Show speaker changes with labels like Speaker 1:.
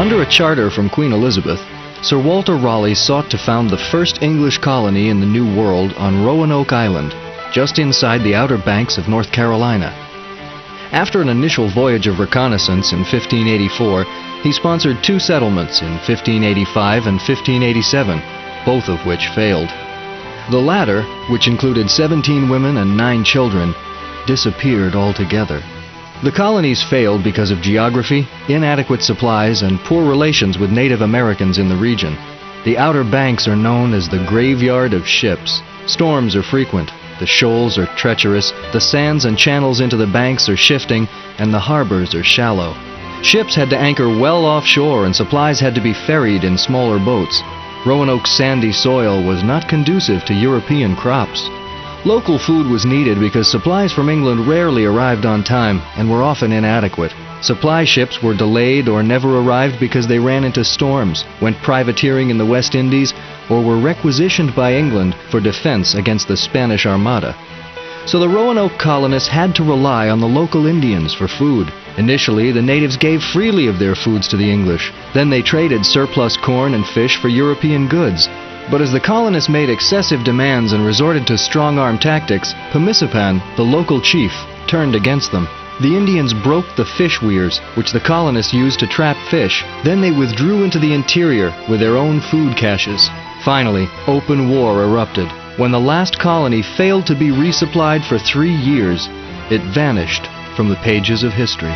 Speaker 1: Under a charter from Queen Elizabeth, Sir Walter Raleigh sought to found the first English colony in the New World on Roanoke Island, just inside the Outer Banks of North Carolina. After an initial voyage of reconnaissance in 1584, he sponsored 2 settlements in 1585 and 1587, both of which failed. The latter, which included 17 women and 9 children, disappeared altogether. The colonies failed because of geography, inadequate supplies, and poor relations with Native Americans in the region. The Outer Banks are known as the graveyard of ships. Storms are frequent, the shoals are treacherous, the sands and channels into the banks are shifting, and the harbors are shallow. Ships had to anchor well offshore and supplies had to be ferried in smaller boats. Roanoke's sandy soil was not conducive to European crops. Local food was needed because supplies from England rarely arrived on time and were often inadequate. Supply ships were delayed or never arrived because they ran into storms, went privateering in the West Indies, or were requisitioned by England for defense against the Spanish Armada. So the Roanoke colonists had to rely on the local Indians for food. Initially, the natives gave freely of their foods to the English. Then they traded surplus corn and fish for European goods. But as the colonists made excessive demands and resorted to strong-arm tactics, Pomisipan, the local chief, turned against them. The Indians broke the fish weirs, which the colonists used to trap fish. Then they withdrew into the interior with their own food caches. Finally, open war erupted. When the last colony failed to be resupplied for 3 years, it vanished from the pages of history.